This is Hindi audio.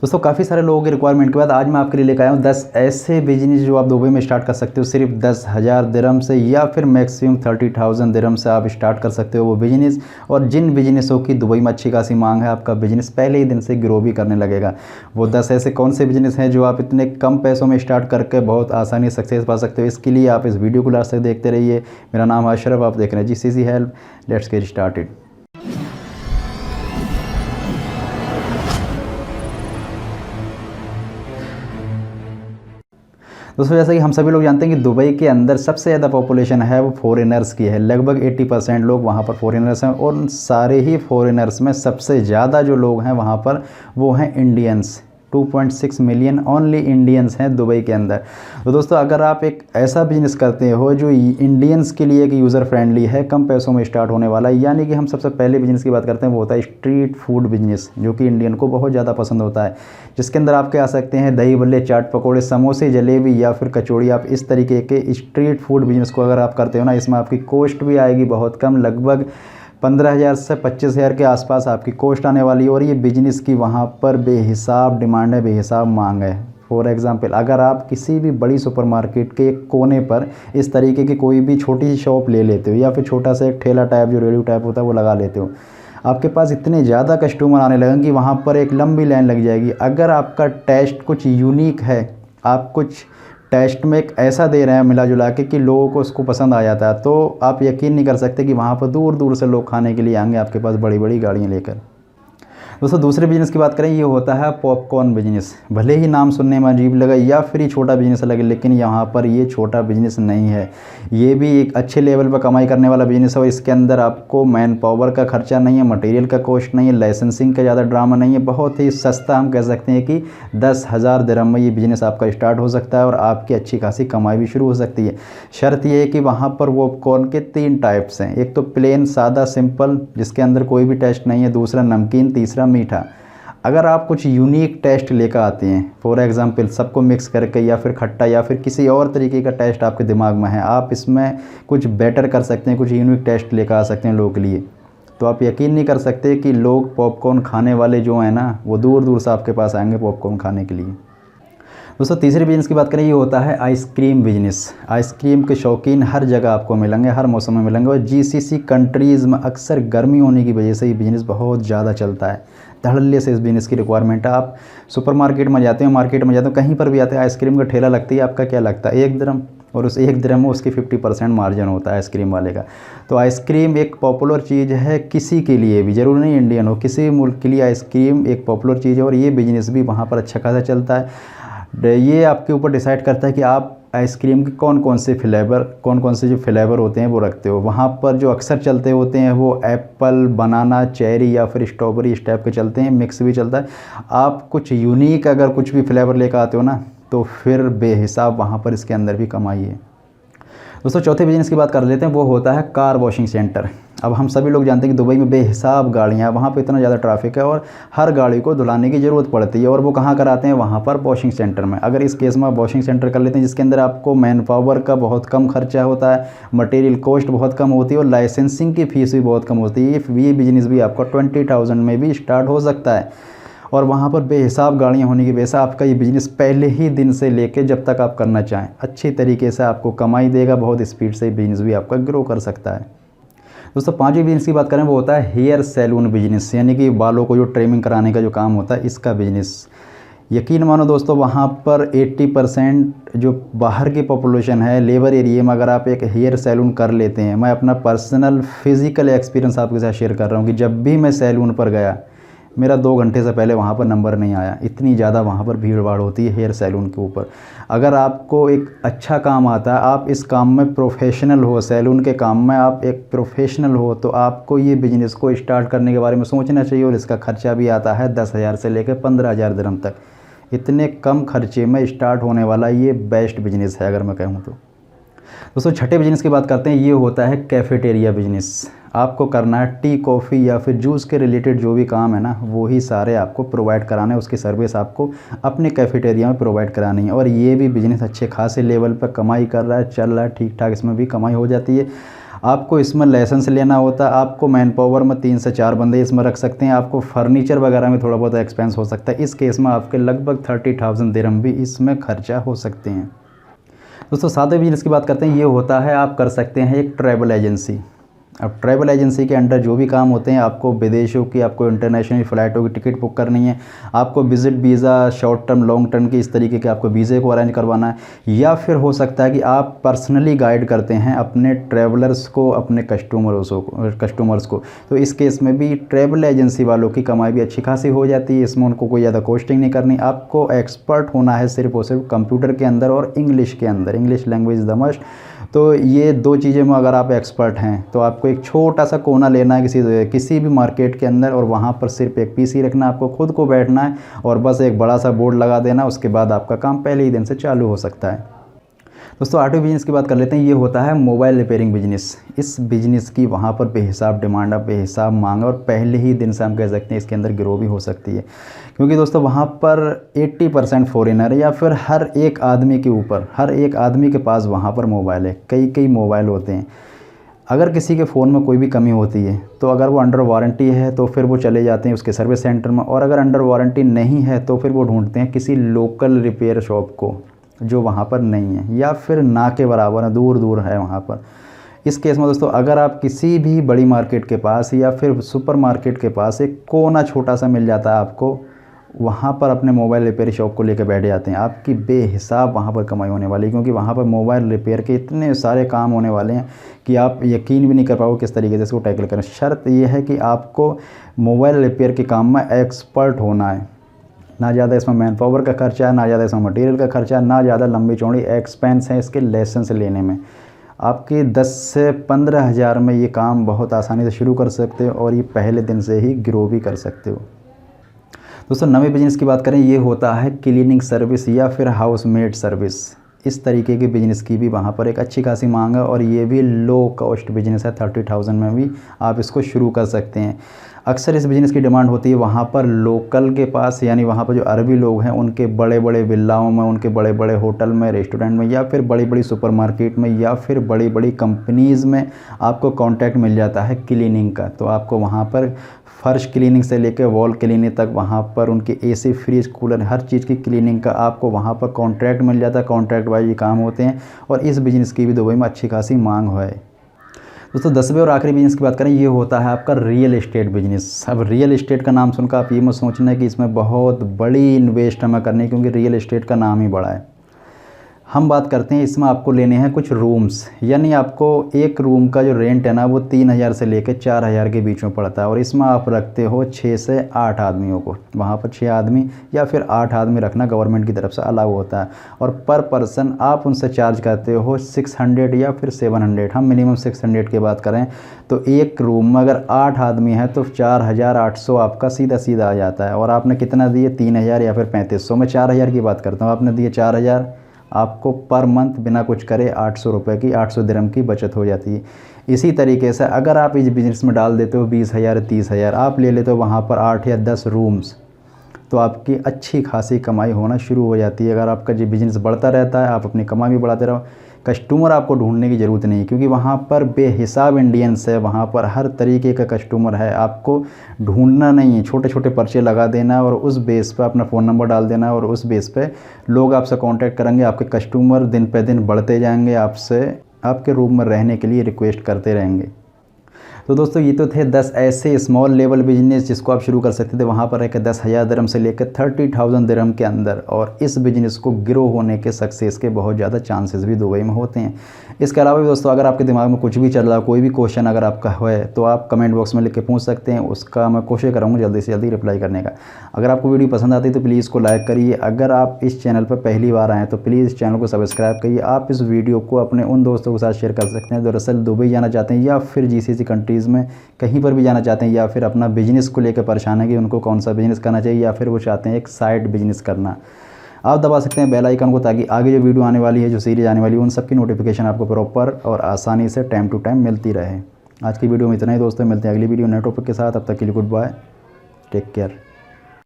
दोस्तों काफ़ी सारे लोगों की रिक्वायरमेंट के बाद आज मैं आपके लिए लेकर आया हूँ 10 ऐसे बिजनेस जो आप दुबई में स्टार्ट कर सकते हो सिर्फ 10,000 दिरहम से, या फिर मैक्सिमम 30,000 दिरहम से आप स्टार्ट कर सकते हो वो बिजनेस। और जिन बिजनेसों की दुबई में अच्छी खासी मांग है, आपका बिजनेस पहले ही दिन से ग्रो भी करने लगेगा। वो 10 ऐसे कौन से बिजनेस हैं जो आप इतने कम पैसों में स्टार्ट करके बहुत आसानी से सक्सेस पा सकते हो। इसके लिए आप इस वीडियो को लास्ट तक देखते रहिए। मेरा नाम है अशरफ, आप देख रहे हैं GCC help. Let's get started. दोस्तों जैसा कि हम सभी लोग जानते हैं कि दुबई के अंदर सबसे ज़्यादा पॉपुलेशन है वो फॉरेनर्स की है। लगभग 80% लोग वहाँ पर फॉरेनर्स हैं, और सारे ही फॉरेनर्स में सबसे ज़्यादा जो लोग हैं वहाँ पर वो हैं इंडियंस। 2.6 मिलियन ओनली इंडियंस हैं दुबई के अंदर। तो दोस्तों अगर आप एक ऐसा बिजनेस करते हो जो इंडियंस के लिए एक यूज़र फ्रेंडली है, कम पैसों में स्टार्ट होने वाला है, यानी कि हम सबसे पहले बिजनेस की बात करते हैं वो होता है स्ट्रीट फूड बिजनेस, जो कि इंडियन को बहुत ज़्यादा पसंद होता है। जिसके अंदर आपके आ सकते हैं दही बल्ले, चाट पकौड़े, समोसे, जलेबी या फिर कचौड़ी। आप इस तरीके के स्ट्रीट फूड बिजनेस को अगर आप करते हो ना, इसमें आपकी कॉस्ट भी आएगी बहुत कम, लगभग 15,000 से 25,000 के आसपास आपकी कॉस्ट आने वाली है। और ये बिजनेस की वहाँ पर बेहिसाब डिमांड है, बेहिसाब मांग है। फॉर एग्ज़ाम्पल अगर आप किसी भी बड़ी सुपरमार्केट के एक कोने पर इस तरीके की कोई भी छोटी सी शॉप ले लेते हो, या फिर छोटा सा एक ठेला टाइप जो रेडियो टाइप होता है वो लगा लेते हो, आपके पास इतने ज़्यादा कस्टमर आने लगेंगे कि वहाँ पर एक लंबी लाइन लग जाएगी। अगर आपका टेस्ट कुछ यूनिक है, आप कुछ टेस्ट में एक ऐसा दे रहे हैं मिला जुला के कि लोगों को उसको पसंद आ जाता है, तो आप यकीन नहीं कर सकते कि वहाँ पर दूर दूर से लोग खाने के लिए आएंगे आपके पास बड़ी बड़ी गाड़ियाँ लेकर। दोस्तों दूसरे बिजनेस की बात करें, ये होता है पॉपकॉर्न बिजनेस। भले ही नाम सुनने में अजीब लगे या फिर ये छोटा बिजनेस लगे, लेकिन यहाँ पर ये छोटा बिजनेस नहीं है। ये भी एक अच्छे लेवल पर कमाई करने वाला बिजनेस है। इसके अंदर आपको मैन पावर का खर्चा नहीं है, मटेरियल का कॉस्ट नहीं है, लाइसेंसिंग का ज़्यादा ड्रामा नहीं है। बहुत ही सस्ता हम कह सकते हैं कि 10,000 दिरहम में ये बिज़नेस आपका स्टार्ट हो सकता है और आपकी अच्छी खासी कमाई भी शुरू हो सकती है। शर्त ये है कि वहाँ पर पॉपकॉर्न के 3 टाइप्स हैं। एक तो प्लेन सादा सिंपल, जिसके अंदर कोई भी टेस्ट नहीं है, दूसरा नमकीन, तीसरा मीठा। अगर आप कुछ यूनिक टेस्ट लेकर आते हैं, फॉर एग्ज़ाम्पल सबको मिक्स करके या फिर खट्टा या फिर किसी और तरीके का टेस्ट आपके दिमाग में है, आप इसमें कुछ बेटर कर सकते हैं, कुछ यूनिक टेस्ट लेकर आ सकते हैं लोगों के लिए, तो आप यकीन नहीं कर सकते कि लोग पॉपकॉर्न खाने वाले जो हैं ना, वो दूर दूर से आपके पास आएंगे पॉपकॉर्न खाने के लिए। दोस्तों तीसरे बिजनेस की बात करें, ये होता है आइसक्रीम बिजनेस। आइसक्रीम के शौकीन हर जगह आपको मिलेंगे, हर मौसम में मिलेंगे। और GCC कंट्रीज़ में अक्सर गर्मी होने की वजह से ये बिज़नेस बहुत ज़्यादा चलता है। धड़ल्ले से इस बिज़नेस की रिक्वायरमेंट है। आप सुपरमार्केट में जाते हो, मार्केट में जाते हो, कहीं पर भी आते हैं, आइसक्रीम का ठेला लगती है, आपका क्या लगता है 1 दिरहम, और उस 1 दिरहम में उसकी 50% मार्जिन होता है आइसक्रीम वाले का। तो आइसक्रीम एक पॉपुलर चीज़ है किसी के लिए भी, ज़रूरी नहीं इंडियन हो, किसी मुल्क के लिए आइसक्रीम एक पॉपुलर चीज़ है। और ये बिज़नेस भी वहाँ पर अच्छा खासा चलता है। ये आपके ऊपर डिसाइड करता है कि आप आइसक्रीम के कौन कौन से जो फ्लेवर होते हैं वो रखते हो। वहाँ पर जो अक्सर चलते होते हैं वो एप्पल, बनाना, चेरी या फिर स्ट्रॉबेरी इस टाइप के चलते हैं, मिक्स भी चलता है। आप कुछ यूनिक अगर कुछ भी फ्लेवर लेकर आते हो ना, तो फिर बेहिसाब वहाँ पर इसके अंदर भी कमाई है। दोस्तों चौथे बिजनेस की बात कर लेते हैं, वो होता है कार वॉशिंग सेंटर। अब हम सभी लोग जानते हैं कि दुबई में बेहिसाब गाड़ियाँ हैं, वहाँ पे इतना ज़्यादा ट्रैफिक है और हर गाड़ी को धुलाने की ज़रूरत पड़ती है, और वो कहाँ कराते हैं, वहाँ पर वॉशिंग सेंटर में। अगर इस केस में आप वॉशिंग सेंटर कर लेते हैं, जिसके अंदर आपको मैन पावर का बहुत कम खर्चा होता है, मटेरियल कॉस्ट बहुत कम होती है, और लाइसेंसिंग की फ़ीस भी बहुत कम होती है। ये बिजनेस भी आपका 20,000 में भी स्टार्ट हो सकता है। और वहाँ पर बेहिसाब गाड़ियाँ होने की वजह से आपका ये बिज़नेस पहले ही दिन से लेके जब तक आप करना चाहें अच्छी तरीके से आपको कमाई देगा। बहुत स्पीड से बिज़नेस भी आपका ग्रो कर सकता है। दोस्तों 5वें बिज़नेस की बात करें, वो होता है हेयर सैलून बिजनेस, यानी कि बालों को जो ट्रिमिंग कराने का जो काम होता है, इसका बिज़नेस। यकीन मानो दोस्तों, वहाँ पर 80% जो बाहर की पॉपुलेशन है लेबर एरिया में, अगर आप एक हेयर सैलून कर लेते हैं, मैं अपना पर्सनल फिज़िकल एक्सपीरियंस आपके साथ शेयर कर रहा हूँ कि जब भी मैं सैलून पर गया, मेरा 2 घंटे से पहले वहाँ पर नंबर नहीं आया। इतनी ज़्यादा वहाँ पर भीड़ भाड़ होती है हेयर सैलून के ऊपर। अगर आपको एक अच्छा काम आता है, आप इस काम में प्रोफेशनल हो, सैलून के काम में आप एक प्रोफेशनल हो, तो आपको ये बिज़नेस को स्टार्ट करने के बारे में सोचना चाहिए। और इसका खर्चा भी आता है 10,000 से लेकर 15,000 दिरहम तक। इतने कम खर्चे में स्टार्ट होने वाला ये बेस्ट बिज़नेस है अगर मैं कहूँ तो। दोस्तों छठे बिजनेस की बात करते हैं, ये होता है कैफ़ेटेरिया बिजनेस। आपको करना है टी, कॉफ़ी या फिर जूस के रिलेटेड जो भी काम है ना, वो ही सारे आपको प्रोवाइड कराना है। उसकी सर्विस आपको अपने कैफ़ेटेरिया में प्रोवाइड करानी है। और ये भी बिज़नेस अच्छे खासे लेवल पर कमाई कर रहा है, चल रहा है ठीक ठाक, इसमें भी कमाई हो जाती है। आपको इसमें लाइसेंस लेना होता है, आपको मैन पावर में 3 से 4 बंदे इसमें रख सकते हैं, आपको फर्नीचर वगैरह में थोड़ा बहुत एक्सपेंस हो सकता है। इस केस में आपके लगभग 30,000 दिरहम भी इसमें खर्चा हो सकते हैं। दोस्तों सातवें बिजनेस की बात करते हैं, ये होता है आप कर सकते हैं एक ट्रैवल एजेंसी। अब ट्रैवल एजेंसी के अंडर जो भी काम होते हैं, आपको विदेशों की, आपको इंटरनेशनल फ़्लाइटों की टिकट बुक करनी है, आपको visit visa short term long term की इस तरीके के आपको वीज़े को अरेंज करवाना है, या फिर हो सकता है कि आप पर्सनली गाइड करते हैं अपने ट्रैवलर्स को, अपने कस्टमर्स को। तो इस केस में भी ट्रैवल एजेंसी वालों की कमाई भी अच्छी खासी हो जाती है। इसमें उनको कोई ज़्यादा कॉस्टिंग नहीं करनी, आपको एक्सपर्ट होना है सिर्फ और सिर्फ कंप्यूटर के अंदर और इंग्लिश के अंदर। English language is the must. तो ये 2 चीज़ों में अगर आप एक्सपर्ट हैं तो आपको एक छोटा सा कोना लेना है किसी भी मार्केट के अंदर, और वहाँ पर सिर्फ एक पीसी रखना है, आपको खुद को बैठना है और बस एक बड़ा सा बोर्ड लगा देना, उसके बाद आपका काम पहले ही दिन से चालू हो सकता है। दोस्तों आठवें बिज़नेस की बात कर लेते हैं, ये होता है मोबाइल रिपेयरिंग बिजनेस। इस बिज़नेस की वहाँ पर बेहिसाब डिमांड है, बेहिसाब मांग है, और पहले ही दिन से हम कह सकते हैं इसके अंदर ग्रो भी हो सकती है, क्योंकि दोस्तों वहाँ पर 80% फॉरेनर है, या फिर हर एक आदमी के ऊपर, हर एक आदमी के पास वहाँ पर मोबाइल है, कई मोबाइल होते हैं। अगर किसी के फ़ोन में कोई भी कमी होती है तो अगर वो अंडर वारंटी है तो फिर वो चले जाते हैं उसके सर्विस सेंटर में, और अगर अंडर वारंटी नहीं है तो फिर वो ढूंढते हैं किसी लोकल रिपेयर शॉप को जो वहाँ पर नहीं है, या फिर ना के बराबर है, दूर दूर है वहाँ पर। इस केस में दोस्तों अगर आप किसी भी बड़ी मार्केट के पास या फिर सुपर मार्केट के पास एक कोना छोटा सा मिल जाता है आपको, वहाँ पर अपने मोबाइल रिपेयर शॉप को लेकर बैठ जाते हैं, आपकी बेहिसाब वहाँ पर कमाई होने वाली है, क्योंकि वहाँ पर मोबाइल रिपेयर के इतने सारे काम होने वाले हैं कि आप यकीन भी नहीं कर पाओगे किस तरीके से इसको टैकल करें। शर्त यह है कि आपको मोबाइल रिपेयर के काम में एक्सपर्ट होना है, ना ज़्यादा इसमें मैन पावर का खर्चा है, ना ज़्यादा इसमें मटेरियल का खर्चा है, ना ज़्यादा लंबी चौड़ी एक्सपेंस है इसके लाइसेंस लेने में। आपके 10 से 15 हज़ार में ये काम बहुत आसानी से शुरू कर सकते हो, और ये पहले दिन से ही ग्रो भी कर सकते हो। दोस्तों नवे बिज़नेस की बात करें, ये होता है क्लीनिंग सर्विस या फिर हाउसमेड सर्विस। इस तरीके के बिज़नेस की भी वहाँ पर एक अच्छी खासी मांग है, और ये भी लो कॉस्ट बिज़नेस है, 30,000 में भी आप इसको शुरू कर सकते हैं। अक्सर इस बिज़नेस की डिमांड होती है वहाँ पर लोकल के पास, यानी वहाँ पर जो अरबी लोग हैं उनके बड़े बड़े विल्लाओं में, उनके बड़े बड़े होटल में, रेस्टोरेंट में, या फिर बड़ी बड़ी सुपरमार्केट में, या फिर बड़ी बड़ी कंपनीज़ में आपको कॉन्टैक्ट मिल जाता है क्लीनिंग का। तो आपको वहाँ पर फर्श क्लीनिंग से लेकर वॉल क्लीनिंग तक, वहाँ पर उनके एसी फ्रिज कूलर हर चीज़ की क्लीनिंग का आपको वहाँ पर कॉन्ट्रैक्ट मिल जाता है। कॉन्ट्रैक्ट वाइज ये काम होते हैं, और इस बिज़नेस की भी दुबई में अच्छी खासी मांग है। दोस्तों 10वें और आखिरी बिज़नेस की बात करें, ये होता है आपका रियल एस्टेट बिज़नेस। अब रियल एस्टेट का नाम सुनकर आप ये मत सोचना कि इसमें बहुत बड़ी इन्वेस्ट हमें करनी है, क्योंकि रियल एस्टेट का नाम ही बड़ा है। हम बात करते हैं इसमें आपको लेने हैं कुछ रूम्स, यानी आपको एक रूम का जो रेंट है ना वो 3,000 से लेकर 4,000 के बीच में पड़ता है, और इसमें आप रखते हो 6 से 8 आदमियों को। वहाँ पर 6 आदमी या फिर 8 आदमी रखना गवर्नमेंट की तरफ से अलाउ होता है, और पर पर्सन आप उनसे चार्ज करते हो 600 या फिर 700। हम मिनिमम 600 की बात करें तो एक रूम में अगर 8 आदमी है तो 4,800 आपका सीधा सीधा आ जाता है। और आपने कितना दिए, 3,000 या फिर 3,500। मैं 4,000 की बात करता हूँ, आपने दिए 4,000, आपको पर मंथ बिना कुछ करे 800 रुपये की, 800 दिरहम की बचत हो जाती है। इसी तरीके से अगर आप इस बिज़नेस में डाल देते हो 20,000 30,000, आप ले लेते हो वहाँ पर 8 या 10 रूम्स, तो आपकी अच्छी खासी कमाई होना शुरू हो जाती है। अगर आपका जो बिज़नेस बढ़ता रहता है, आप अपनी कमाई भी बढ़ाते रहो, कस्टमर आपको ढूंढने की ज़रूरत नहीं, क्योंकि वहाँ पर बेहिसाब इंडियंस है, वहाँ पर हर तरीके का कस्टमर है। आपको ढूंढना नहीं है, छोटे छोटे पर्चे लगा देना और उस बेस पे अपना फ़ोन नंबर डाल देना, और उस बेस पे लोग आपसे कांटेक्ट करेंगे। आपके कस्टमर दिन पे दिन बढ़ते जाएंगे, आपसे आपके रूम में रहने के लिए रिक्वेस्ट करते रहेंगे। तो दोस्तों ये तो थे 10 ऐसे स्मॉल लेवल बिजनेस जिसको आप शुरू कर सकते थे वहाँ पर रहकर 10,000 दिरहम से लेकर 30,000 दिरहम के अंदर, और इस बिज़नेस को ग्रो होने के सक्सेस के बहुत ज़्यादा चांसेस भी दुबई में होते हैं। इसके अलावा भी दोस्तों अगर आपके दिमाग में कुछ भी चल रहा है, कोई भी क्वेश्चन अगर आपका है तो आप कमेंट बॉक्स में लिख के पूछ सकते हैं, उसका मैं कोशिश करूँगा जल्दी से जल्दी रिप्लाई करने का। अगर आपको वीडियो पसंद आती है तो प्लीज़ इसको लाइक करिए। अगर आप इस चैनल पर पहली बार आएँ तो प्लीज़ इस चैनल को सब्सक्राइब करिए। आप इस वीडियो को अपने उन दोस्तों के साथ शेयर कर सकते हैं दरअसल दुबई जाना चाहते हैं, या फिर GCC कंट्रीज़ में कहीं पर भी जाना चाहते हैं, या फिर अपना बिजनेस को लेकर परेशान है कि उनको कौन सा बिज़नेस करना चाहिए, या फिर वो चाहते हैं एक साइड बिजनेस करना। आप दबा सकते हैं बेल आइकन को, ताकि आगे जो वीडियो आने वाली है, जो सीरीज आने वाली है, उन सब की नोटिफिकेशन आपको प्रॉपर और आसानी से टाइम टू टाइम मिलती रहे। आज की वीडियो में इतना ही दोस्तों, मिलते हैं अगली वीडियो नए टॉपिक के साथ। अब तक के लिए गुड बाय, टेक केयर।